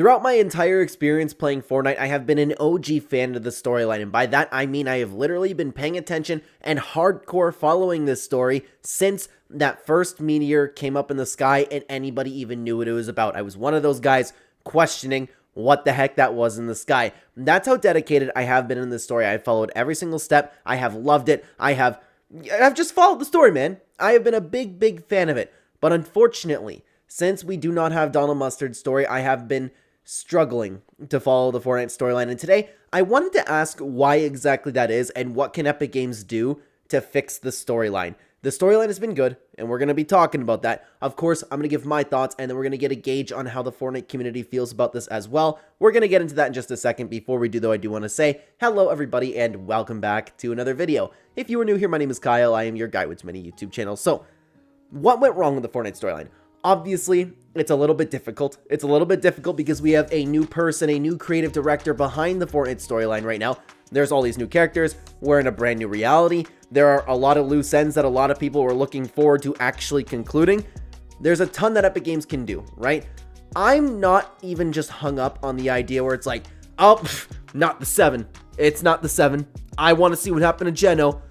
Throughout my entire experience playing Fortnite, I have been an OG fan of the storyline, and by that I mean I have literally been paying attention and hardcore following this story since that first meteor came up in the sky and anybody even knew what it was about. I was one of those guys questioning what the heck that was in the sky. That's how dedicated I have been in this story. I have followed every single step. I have loved it. I've just followed the story, man. I have been a big fan of it. But unfortunately, since we do not have Donald Mustard's story, I have been struggling to follow the Fortnite storyline, and today I wanted to ask why exactly that is and what can Epic Games do to fix the storyline. The storyline has been good, and we're going to be talking about that. Of course, I'm going to give my thoughts, and then we're going to get a gauge on how the Fortnite community feels about this as well. We're going to get into that in just a second. Before we do, though, I do want to say hello, everybody, and welcome back to another video. If you are new here, my name is Kyle. I am your guide with many YouTube channels. So, what went wrong with the Fortnite storyline? Obviously, it's a little bit difficult. It's a little bit difficult because we have a new person, a new creative director behind the Fortnite storyline right now. There's all these new characters. We're in a brand new reality. There are a lot of loose ends that a lot of people were looking forward to actually concluding. There's a ton that Epic Games can do, right? I'm not even just hung up on the idea where it's like, oh, not the 7. It's not the 7. I want to see what happened to Geno.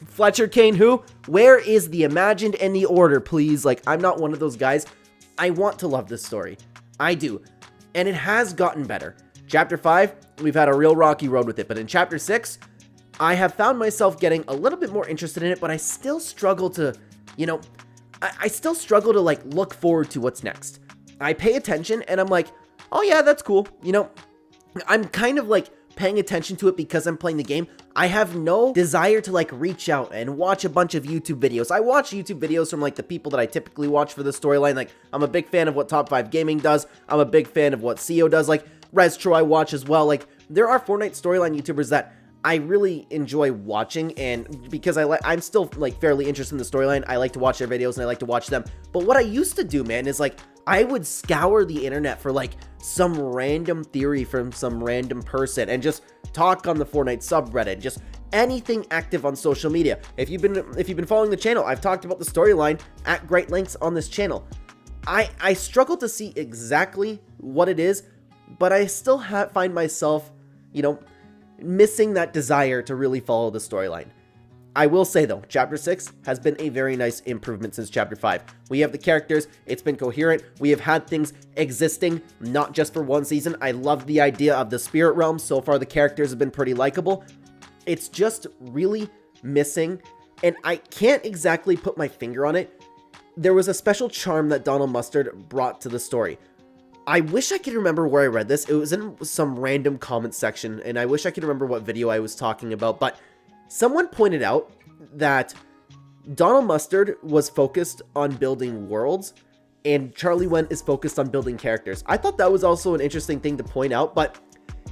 Fletcher Kane, who? Where is the imagined and the order, please? Like, I'm not one of those guys. I want to love this story. I do. And it has gotten better. Chapter 5, we've had a real rocky road with it. But in Chapter 6, I have found myself getting a little bit more interested in it, but I still struggle to, I still struggle to, like, look forward to what's next. I pay attention, and I'm like, oh yeah, that's cool. I'm kind of, like, paying attention to it because I'm playing the game. I have no desire to like reach out and watch a bunch of YouTube videos. I watch YouTube videos from like the people that I typically watch for the storyline. Like, I'm a big fan of what Top 5 Gaming does. I'm a big fan of what CEO does. Like, Restro I watch as well. Like, there are Fortnite storyline YouTubers that I really enjoy watching, and because I'm still like fairly interested in the storyline, I like to watch their videos and I like to watch them. But what I used to do, man, is like I would scour the internet for like some random theory from some random person and just talk on the Fortnite subreddit, just anything active on social media. If you've been following the channel, I've talked about the storyline at great lengths on this channel. I struggle to see exactly what it is, but I still find myself, missing that desire to really follow the storyline. I will say though, Chapter 6 has been a very nice improvement since Chapter 5. We have the characters, it's been coherent, we have had things existing, not just for one season. I love the idea of the spirit realm. So far the characters have been pretty likable. It's just really missing, and I can't exactly put my finger on it. There was a special charm that Donald Mustard brought to the story. I wish I could remember where I read this. It was in some random comment section, and I wish I could remember what video I was talking about, but someone pointed out that Donald Mustard was focused on building worlds, and Charlie Wen is focused on building characters. I thought that was also an interesting thing to point out, but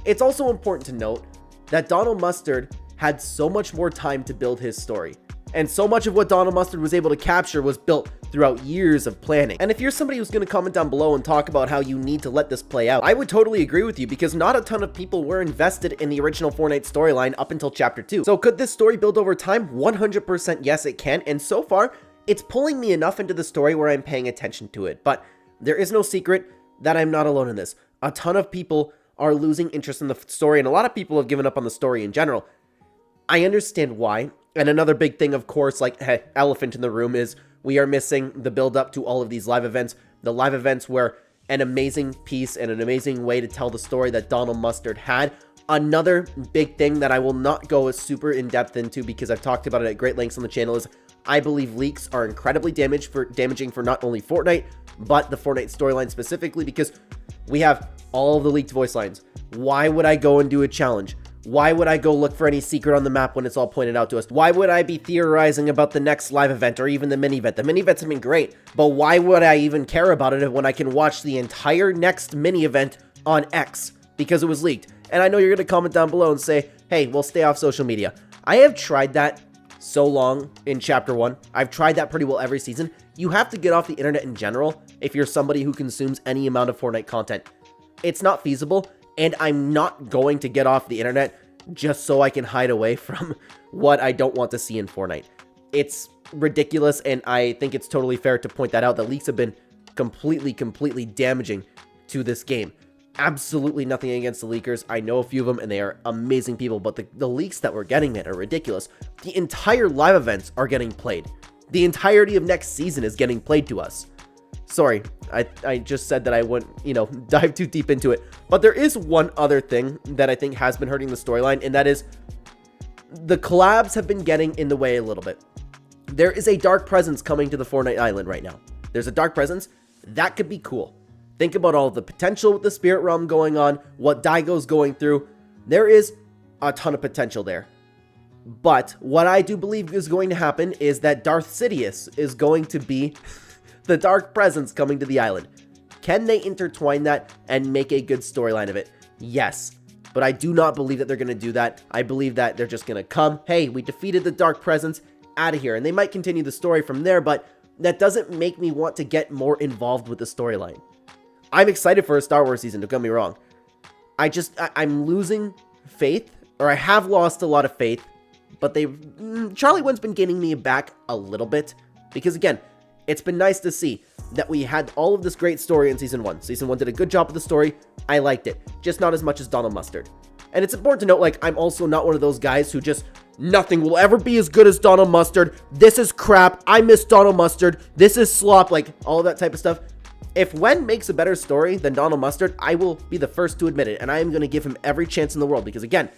it's also important to note that Donald Mustard had so much more time to build his story. And so much of what Donald Mustard was able to capture was built throughout years of planning. And if you're somebody who's going to comment down below and talk about how you need to let this play out, I would totally agree with you, because not a ton of people were invested in the original Fortnite storyline up until Chapter 2. So could this story build over time? 100% yes, it can. And so far, it's pulling me enough into the story where I'm paying attention to it. But there is no secret that I'm not alone in this. A ton of people are losing interest in the story, and a lot of people have given up on the story in general. I understand why. And another big thing, of course, like elephant in the room, is we are missing the build up to all of these live events. The live events were an amazing piece and an amazing way to tell the story that Donald Mustard had. Another big thing that I will not go as super in depth into, because I've talked about it at great lengths on the channel, is I believe leaks are incredibly damaging for not only Fortnite, but the Fortnite storyline specifically, because we have all of the leaked voice lines. Why would I go and do a challenge? Why would I go look for any secret on the map when it's all pointed out to us? Why would I be theorizing about the next live event or even the mini event? The mini events have been great, but why would I even care about it when I can watch the entire next mini event on X because it was leaked? And I know you're going to comment down below and say, hey, well, stay off social media. I have tried that so long in Chapter 1. I've tried that pretty well every season. You have to get off the internet in general if you're somebody who consumes any amount of Fortnite content. It's not feasible. And I'm not going to get off the internet just so I can hide away from what I don't want to see in Fortnite. It's ridiculous, and I think it's totally fair to point that out. The leaks have been completely damaging to this game. Absolutely nothing against the leakers. I know a few of them and they are amazing people, but the leaks that we're getting, man, are ridiculous. The entire live events are getting played. The entirety of next season is getting played to us. Sorry, I just said that I wouldn't, dive too deep into it. But there is one other thing that I think has been hurting the storyline, and that is the collabs have been getting in the way a little bit. There is a dark presence coming to the Fortnite island right now. There's a dark presence. That could be cool. Think about all the potential with the spirit realm going on, what Daigo's going through. There is a ton of potential there. But what I do believe is going to happen is that Darth Sidious is going to be the dark presence coming to the island. Can they intertwine that and make a good storyline of it? Yes. But I do not believe that they're going to do that. I believe that they're just going to come, hey, we defeated the dark presence, out of here. And they might continue the story from there, but that doesn't make me want to get more involved with the storyline. I'm excited for a Star Wars season, don't get me wrong. I'm losing faith, or I have lost a lot of faith, but Charlie Wen's been getting me back a little bit, because again, it's been nice to see that we had all of this great story in Season 1. Season 1 did a good job with the story, I liked it, just not as much as Donald Mustard. And it's important to note, I'm also not one of those guys who just, nothing will ever be as good as Donald Mustard, this is crap, I miss Donald Mustard, this is slop, all of that type of stuff. If Wen makes a better story than Donald Mustard, I will be the first to admit it, and I am going to give him every chance in the world, because again,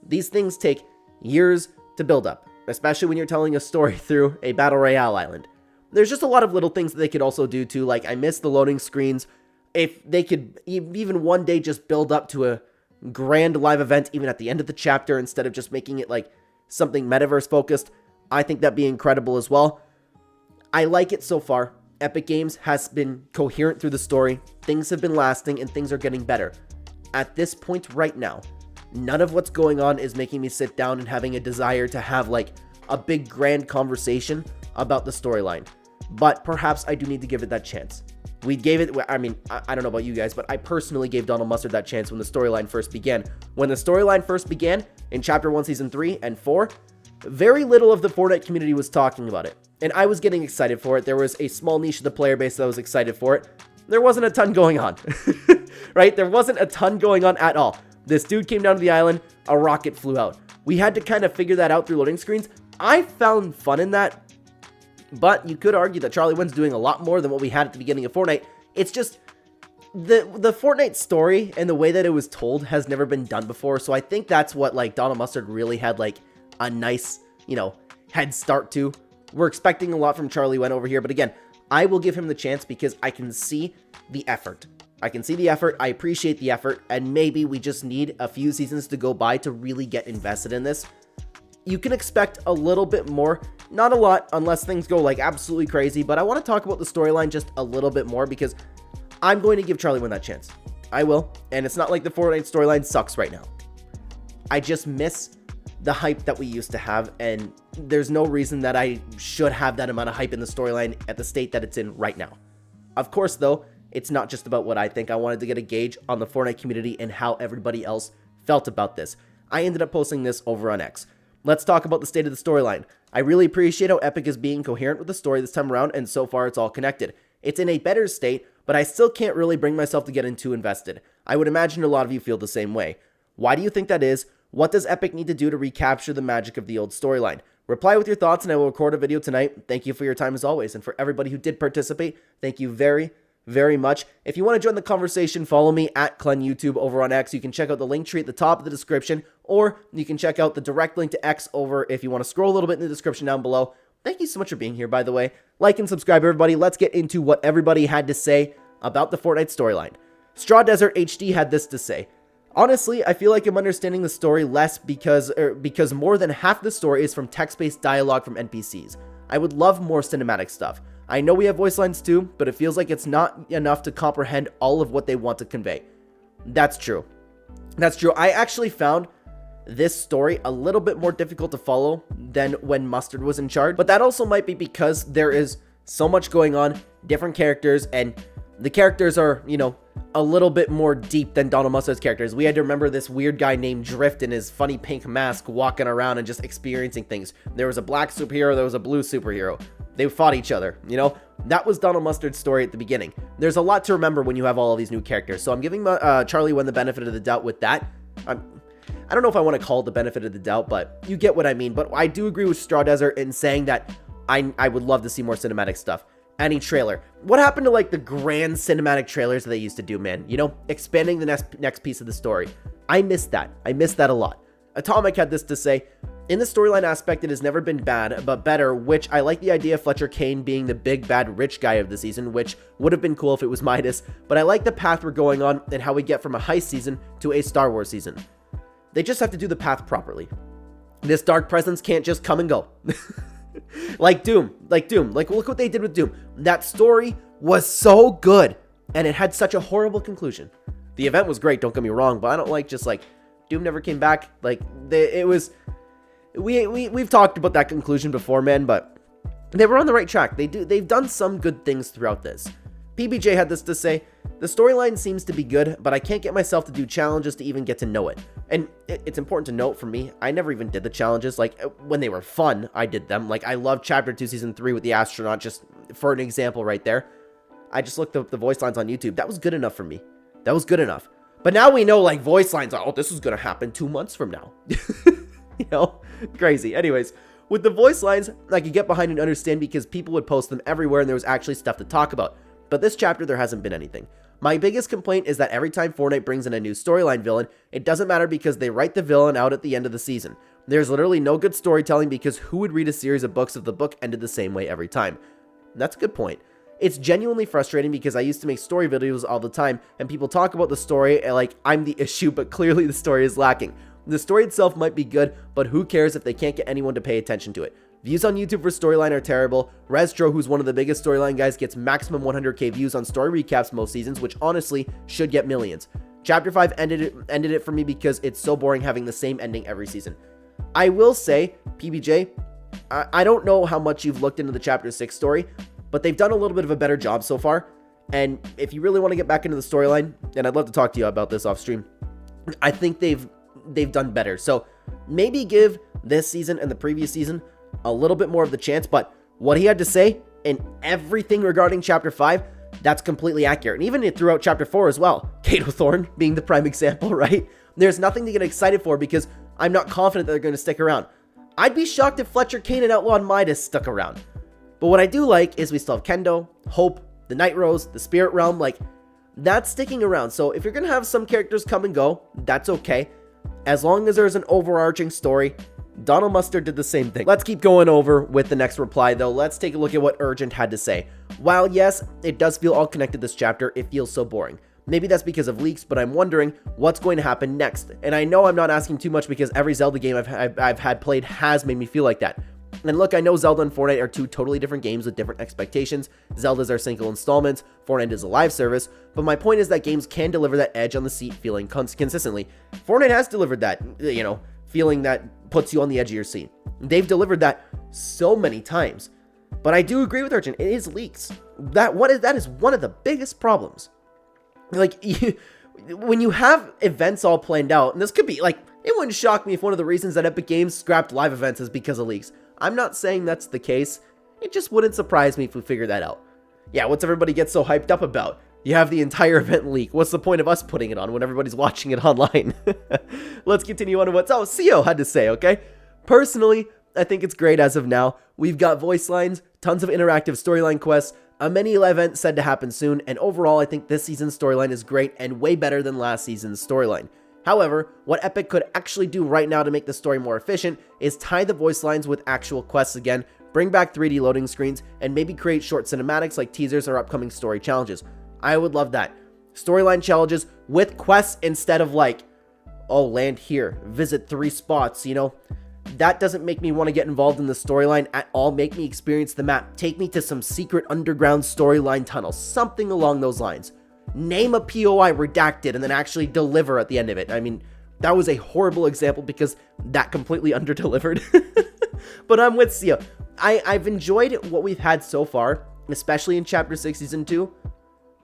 these things take years to build up, especially when you're telling a story through a Battle Royale island. There's just a lot of little things that they could also do too, I miss the loading screens. If they could even one day just build up to a grand live event even at the end of the chapter instead of just making it something metaverse focused, I think that'd be incredible as well. I like it so far. Epic Games has been coherent through the story, things have been lasting, and things are getting better. At this point right now, none of what's going on is making me sit down and having a desire to have a big grand conversation about the storyline. But perhaps I do need to give it that chance. We gave it, I don't know about you guys, but I personally gave Donald Mustard that chance when the storyline first began. When the storyline first began, in Chapter 1, Season 3 and 4, very little of the Fortnite community was talking about it. And I was getting excited for it. There was a small niche of the player base that was excited for it. There wasn't a ton going on, right? There wasn't a ton going on at all. This dude came down to the island, a rocket flew out. We had to kind of figure that out through loading screens. I found fun in that. But you could argue that Charlie Wen's doing a lot more than what we had at the beginning of Fortnite. It's just the Fortnite story and the way that it was told has never been done before. So I think that's what Donald Mustard really had a nice, head start to. We're expecting a lot from Charlie Wen over here, but again, I will give him the chance because I can see the effort. I can see the effort, I appreciate the effort, and maybe we just need a few seasons to go by to really get invested in this. You can expect a little bit more, not a lot, unless things go absolutely crazy, but I want to talk about the storyline just a little bit more because I'm going to give Charlie Wen that chance. I will, and it's not like the Fortnite storyline sucks right now. I just miss the hype that we used to have, and there's no reason that I should have that amount of hype in the storyline at the state that it's in right now. Of course, though, it's not just about what I think. I wanted to get a gauge on the Fortnite community and how everybody else felt about this. I ended up posting this over on X. Let's talk about the state of the storyline. I really appreciate how Epic is being coherent with the story this time around, and so far it's all connected. It's in a better state, but I still can't really bring myself to get too invested. I would imagine a lot of you feel the same way. Why do you think that is? What does Epic need to do to recapture the magic of the old storyline? Reply with your thoughts and I will record a video tonight. Thank you for your time as always. And for everybody who did participate, thank you very, very much. If you want to join the conversation, follow me at Clen YouTube over on X. You can check out the link tree at the top of the description, or you can check out the direct link to X over if you want to scroll a little bit in the description down below. Thank you so much for being here, by the way. Like and subscribe, everybody. Let's get into what everybody had to say about the Fortnite storyline. Straw Desert HD had this to say. Honestly, I feel like I'm understanding the story less because more than half the story is from text-based dialogue from NPCs. I would love more cinematic stuff. I know we have voice lines too, but it feels like it's not enough to comprehend all of what they want to convey. That's true. That's true. I actually found this story a little bit more difficult to follow than when Mustard was in charge, but that also might be because there is so much going on, different characters, and the characters are, a little bit more deep than Donald Mustard's characters. We had to remember this weird guy named Drift in his funny pink mask walking around and just experiencing things. There was a black superhero, there was a blue superhero. They fought each other, you know? That was Donald Mustard's story at the beginning. There's a lot to remember when you have all of these new characters. So I'm giving Charlie Wen the benefit of the doubt with that. I don't know if I want to call it the benefit of the doubt, but you get what I mean. But I do agree with Straw Desert in saying that I would love to see more cinematic stuff. Any trailer. What happened to like the grand cinematic trailers that they used to do, man? You know, expanding the next piece of the story. I miss that. I miss that a lot. Atomic had this to say: in the storyline aspect, it has never been bad, but better, which I like the idea of Fletcher Kane being the big bad rich guy of the season, which would have been cool if it was Midas, but I like the path we're going on and how we get from a heist season to a Star Wars season. They just have to do the path properly. This dark presence can't just come and go. Like Doom, like look what they did with Doom. That story was so good, and it had such a horrible conclusion. The event was great, don't get me wrong, but I don't like just like Doom never came back. Like it was, we've talked about that conclusion before, man, but they were on the right track. They've done some good things throughout this. PBJ had this to say: the storyline seems to be good, but I can't get myself to do challenges to even get to know it. And it's important to note for me, I never even did the challenges. Like, when they were fun, I did them. Like, I love Chapter 2, Season 3 with the astronaut, just for an example right there. I just looked up the voice lines on YouTube. That was good enough for me. That was good enough. But now we know, like, voice lines, oh, this is going to happen 2 months from now. You know? Crazy. Anyways, with the voice lines, I could get behind and understand because people would post them everywhere and there was actually stuff to talk about. But this chapter, there hasn't been anything. My biggest complaint is that every time Fortnite brings in a new storyline villain, it doesn't matter because they write the villain out at the end of the season. There's literally no good storytelling because who would read a series of books if the book ended the same way every time? That's a good point. It's genuinely frustrating because I used to make story videos all the time and people talk about the story like I'm the issue, but clearly the story is lacking. The story itself might be good, but who cares if they can't get anyone to pay attention to it? Views on YouTube for storyline are terrible. Restro, who's one of the biggest storyline guys, gets maximum 100k views on story recaps most seasons, which honestly should get millions. Chapter 5 ended it for me because it's so boring having the same ending every season. I will say, PBJ, I don't know how much you've looked into the Chapter 6 story, but they've done a little bit of a better job so far. And if you really want to get back into the storyline, and I'd love to talk to you about this off stream, I think they've done better. So maybe give this season and the previous season a little bit more of the chance, but what he had to say in everything regarding Chapter 5, that's completely accurate. And even throughout Chapter 4 as well. Kato Thorne being the prime example, right? There's nothing to get excited for because I'm not confident that they're going to stick around. I'd be shocked if Fletcher Kane and Outlaw and Midas stuck around. But what I do like is we still have Kendo, Hope, the Night Rose, the Spirit Realm, like, that's sticking around. So if you're going to have some characters come and go, that's okay. As long as there's an overarching story. Donald Mustard did the same thing. Let's keep going over with the next reply though. Let's take a look at what Urgent had to say. While yes, it does feel all connected this chapter, it feels so boring. Maybe that's because of leaks, but I'm wondering what's going to happen next. And I know I'm not asking too much because every Zelda game I've had played has made me feel like that. And look, I know Zelda and Fortnite are two totally different games with different expectations. Zelda's are single installments, Fortnite is a live service, but my point is that games can deliver that edge on the seat feeling consistently. Fortnite has delivered that, you know, feeling that puts you on the edge of your seat. They've delivered that so many times. But I do agree with Urgent, it is leaks. That is one of the biggest problems. Like, when you have events all planned out, and this could be, like, it wouldn't shock me if one of the reasons that Epic Games scrapped live events is because of leaks. I'm not saying that's the case. It just wouldn't surprise me if we figured that out. Yeah, what's everybody get so hyped up about? You have the entire event leak. What's the point of us putting it on when everybody's watching it online? Let's continue on to what CEO had to say, okay? Personally, I think it's great as of now. We've got voice lines, tons of interactive storyline quests, a mini event said to happen soon, and overall I think this season's storyline is great and way better than last season's storyline. However, what Epic could actually do right now to make the story more efficient is tie the voice lines with actual quests again, bring back 3D loading screens, and maybe create short cinematics like teasers or upcoming story challenges. I would love that. Storyline challenges with quests instead of like, oh, land here, visit 3 spots, you know? That doesn't make me want to get involved in the storyline at all. Make me experience the map. Take me to some secret underground storyline tunnel. Something along those lines. Name a POI redacted and then actually deliver at the end of it. I mean, that was a horrible example because that completely underdelivered. But I'm with CEO. I've enjoyed what we've had so far, especially in Chapter 6, Season 2.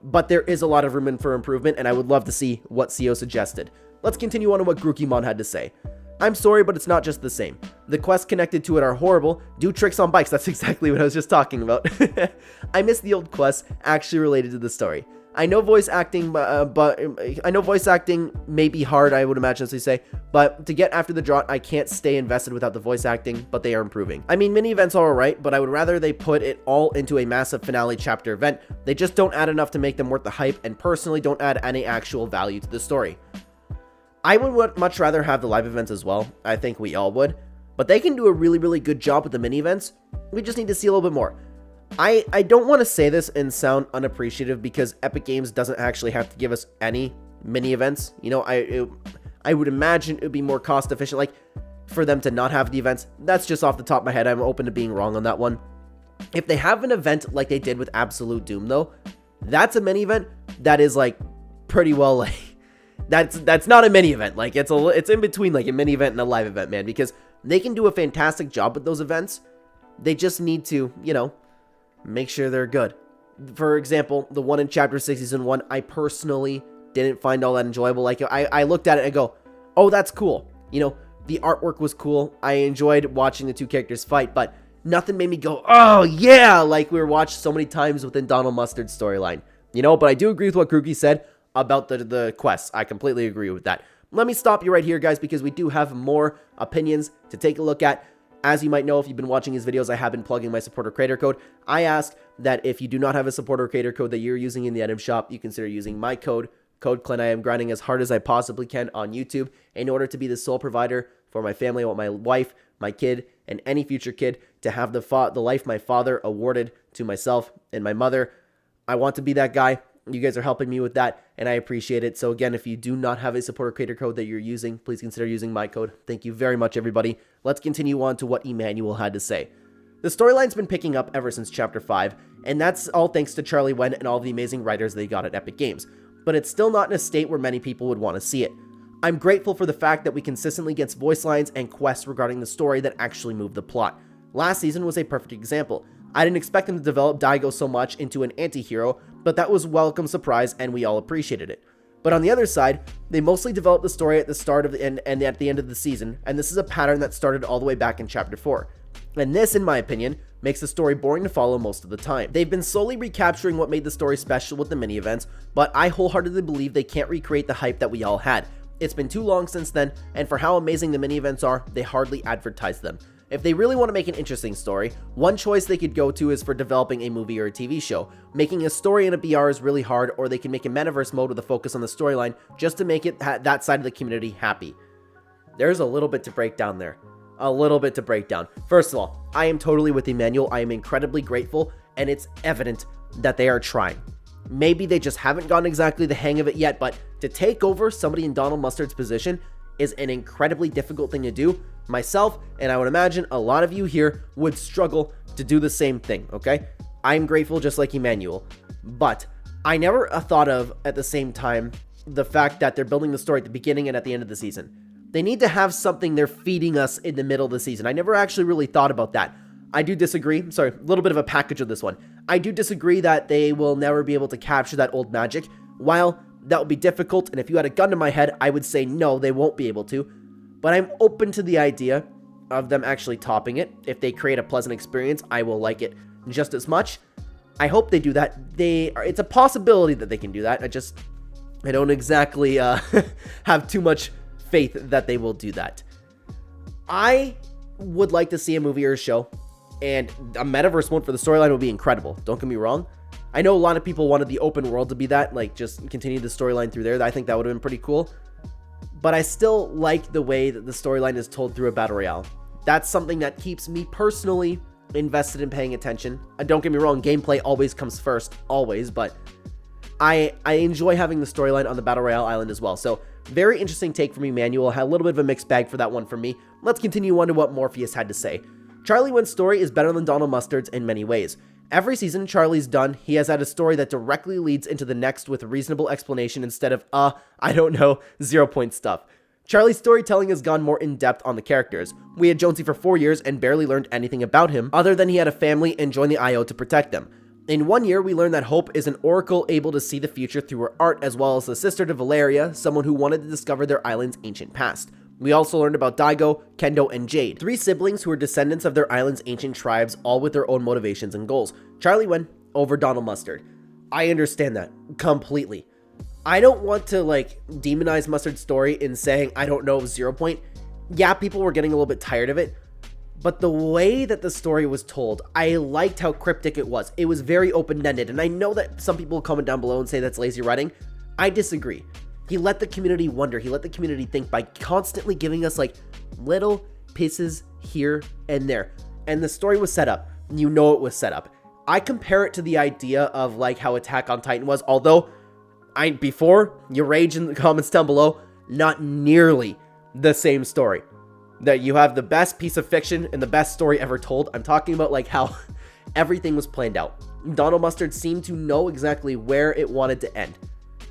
But there is a lot of room for improvement, and I would love to see what CEO suggested. Let's continue on to what Grookymon had to say. I'm sorry, but it's not just the same. The quests connected to it are horrible. Do tricks on bikes. That's exactly what I was just talking about. I miss the old quests actually related to the story. I know voice acting, but I know voice acting may be hard, I would imagine, as they say, but to get after the drought, I can't stay invested without the voice acting, but they are improving. I mean, mini events are alright, but I would rather they put it all into a massive finale chapter event. They just don't add enough to make them worth the hype, and personally don't add any actual value to the story. I would much rather have the live events as well. I think we all would, but they can do a really good job with the mini events. We just need to see a little bit more. I don't want to say this and sound unappreciative because Epic Games doesn't actually have to give us any mini events. You know, I would imagine it would be more cost efficient, like, for them to not have the events. That's just off the top of my head. I'm open to being wrong on that one. If they have an event like they did with Absolute Doom, though, that's a mini event that is, like, pretty well, like, that's not a mini event. Like, it's in between, like, a mini event and a live event, man, because they can do a fantastic job with those events. They just need to, you know, make sure they're good. For example, the one in Chapter 6 Season 1, I personally didn't find all that enjoyable. Like, I looked at it and go, oh, that's cool. You know, the artwork was cool. I enjoyed watching the two characters fight, but nothing made me go, oh, yeah, like we were watched so many times within Donald Mustard's storyline. You know, but I do agree with what Grookey said about the quests. I completely agree with that. Let me stop you right here, guys, because we do have more opinions to take a look at. As you might know, if you've been watching his videos, I have been plugging my supporter creator code. I ask that if you do not have a supporter creator code that you're using in the item shop, you consider using my code Clen. I am grinding as hard as I possibly can on YouTube in order to be the sole provider for my family. I want my wife, my kid, and any future kid to have the life my father awarded to myself and my mother. I want to be that guy. You guys are helping me with that, and I appreciate it. So again, if you do not have a supporter creator code that you're using, please consider using my code. Thank you very much, everybody. Let's continue on to what Emmanuel had to say. The storyline's been picking up ever since Chapter 5, and that's all thanks to Charlie Wen and all the amazing writers they got at Epic Games. But it's still not in a state where many people would want to see it. I'm grateful for the fact that we consistently get voice lines and quests regarding the story that actually move the plot. Last season was a perfect example. I didn't expect them to develop Daigo so much into an anti-hero, but that was a welcome surprise and we all appreciated it. But on the other side, they mostly developed the story at the start of the end and at the end of the season, and this is a pattern that started all the way back in Chapter 4. And this, in my opinion, makes the story boring to follow most of the time. They've been slowly recapturing what made the story special with the mini events, but I wholeheartedly believe they can't recreate the hype that we all had. It's been too long since then, and for how amazing the mini events are, they hardly advertise them. If they really want to make an interesting story, one choice they could go to is for developing a movie or a TV show. Making a story in a BR is really hard, or they can make a metaverse mode with a focus on the storyline just to make it that side of the community happy. There's a little bit to break down there. A little bit to break down. First of all, I am totally with Emmanuel. I am incredibly grateful, and it's evident that they are trying. Maybe they just haven't gotten exactly the hang of it yet, but to take over somebody in Donald Mustard's position is an incredibly difficult thing to do. Myself, and I would imagine a lot of you here, would struggle to do the same thing, okay? I'm grateful just like Emmanuel, but I never thought of, at the same time, the fact that they're building the story at the beginning and at the end of the season. They need to have something they're feeding us in the middle of the season. I never actually really thought about that. I do disagree. Sorry, a little bit of a package of this one. I do disagree that they will never be able to capture that old magic. While that would be difficult, and if you had a gun to my head, I would say no, they won't be able to. But I'm open to the idea of them actually topping it. If they create a pleasant experience, I will like it just as much. I hope they do that. It's a possibility that they can do that. I don't exactly have too much faith that they will do that. I would like to see a movie or a show, and a metaverse one for the storyline would be incredible. Don't get me wrong. I know a lot of people wanted the open world to be that, like just continue the storyline through there. I think that would have been pretty cool. But I still like the way that the storyline is told through a battle royale. That's something that keeps me personally invested in paying attention. Don't get me wrong, gameplay always comes first, always, but I enjoy having the storyline on the battle royale island as well. So very interesting take from Emmanuel. Had a little bit of a mixed bag for that one for me. Let's continue on to what Morpheus had to say. Charlie Wen's story is better than Donald Mustard's in many ways. Every season Charlie's done, he has had a story that directly leads into the next with reasonable explanation instead of, I don't know, 0 point stuff. Charlie's storytelling has gone more in-depth on the characters. We had Jonesy for 4 years and barely learned anything about him, other than he had a family and joined the IO to protect them. In 1 year, we learned that Hope is an oracle able to see the future through her art, as well as the sister to Valeria, someone who wanted to discover their island's ancient past. We also learned about Daigo, Kendo, and Jade, 3 siblings who were descendants of their island's ancient tribes, all with their own motivations and goals. Charlie went over Donald Mustard. I understand that completely. I don't want to demonize Mustard's story in saying I don't know 0 point. Yeah, people were getting a little bit tired of it, but the way that the story was told, I liked how cryptic it was. It was very open-ended, and I know that some people will comment down below and say that's lazy writing. I disagree. He let the community wonder. He let the community think by constantly giving us little pieces here and there. And the story was set up. You know it was set up. I compare it to the idea of how Attack on Titan was, although before you rage in the comments down below, not nearly the same story. That you have the best piece of fiction and the best story ever told. I'm talking about how everything was planned out. Donald Mustard seemed to know exactly where it wanted to end.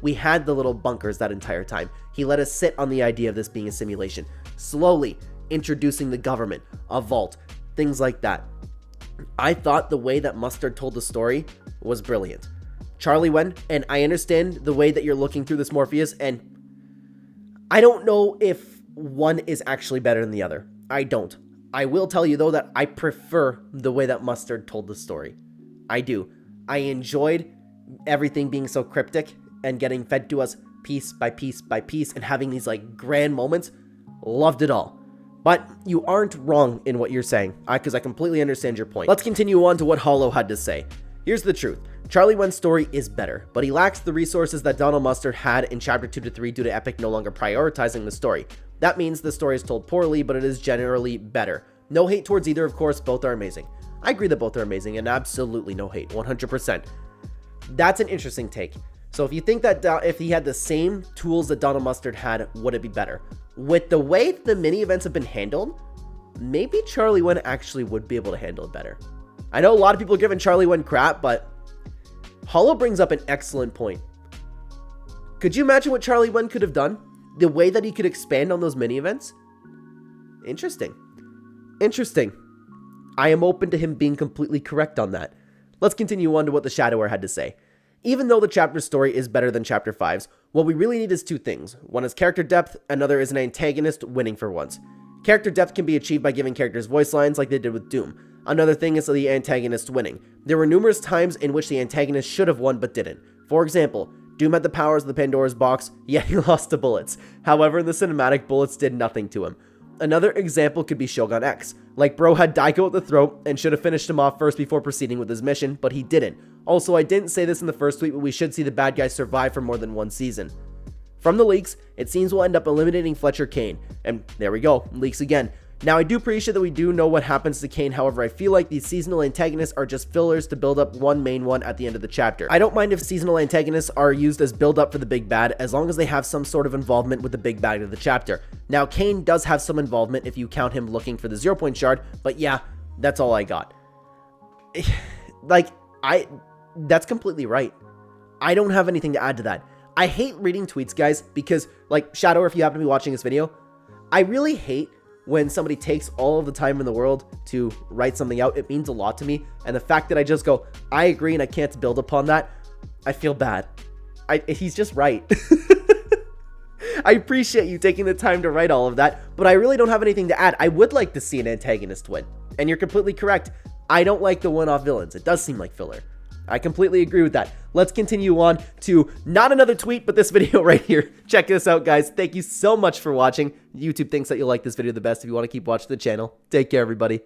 We had the little bunkers that entire time. He let us sit on the idea of this being a simulation, slowly introducing the government, a vault, things like that. I thought the way that Mustard told the story was brilliant. Charlie went, and I understand the way that you're looking through this, Morpheus, and I don't know if one is actually better than the other. I don't. I will tell you, though, that I prefer the way that Mustard told the story. I do. I enjoyed everything being so cryptic and getting fed to us piece by piece by piece and having these grand moments. Loved it all. But you aren't wrong in what you're saying, because I completely understand your point. Let's continue on to what Hollow had to say. Here's the truth. Charlie Wen's story is better, but he lacks the resources that Donald Mustard had in chapter 2 to 3 due to Epic no longer prioritizing the story. That means the story is told poorly, but it is generally better. No hate towards either, of course, both are amazing. I agree that both are amazing, and absolutely no hate, 100%. That's an interesting take. So if you think that if he had the same tools that Donald Mustard had, would it be better? With the way the mini events have been handled, maybe Charlie Wen actually would be able to handle it better. I know a lot of people are giving Charlie Wen crap, but Hollow brings up an excellent point. Could you imagine what Charlie Wen could have done? The way that he could expand on those mini events? Interesting. Interesting. I am open to him being completely correct on that. Let's continue on to what the Shadower had to say. Even though the chapter story is better than chapter 5's, what we really need is 2 things. One is character depth, another is an antagonist winning for once. Character depth can be achieved by giving characters voice lines like they did with Doom. Another thing is the antagonist winning. There were numerous times in which the antagonist should have won but didn't. For example, Doom had the powers of the Pandora's box, yet he lost to bullets. However, in the cinematic, bullets did nothing to him. Another example could be Shogun X. Bro had Daigo at the throat and should have finished him off first before proceeding with his mission, but he didn't. Also, I didn't say this in the first tweet, but we should see the bad guys survive for more than one season. From the leaks, it seems we'll end up eliminating Fletcher Kane. And there we go, leaks again. Now, I do appreciate that we do know what happens to Kane, however, I feel like these seasonal antagonists are just fillers to build up one main one at the end of the chapter. I don't mind if seasonal antagonists are used as build up for the big bad, as long as they have some sort of involvement with the big bad of the chapter. Now, Kane does have some involvement if you count him looking for the 0 point shard, but yeah, that's all I got. That's completely right. I don't have anything to add to that. I hate reading tweets, guys, because, Shadow, if you happen to be watching this video, I really hate when somebody takes all of the time in the world to write something out. It means a lot to me, and the fact that I just go, I agree and I can't build upon that, I feel bad. He's just right. I appreciate you taking the time to write all of that, but I really don't have anything to add. I would like to see an antagonist win, and you're completely correct. I don't like the one-off villains. It does seem like filler. I completely agree with that. Let's continue on to not another tweet, but this video right here. Check this out, guys. Thank you so much for watching. YouTube thinks that you'll like this video the best if you want to keep watching the channel. Take care, everybody.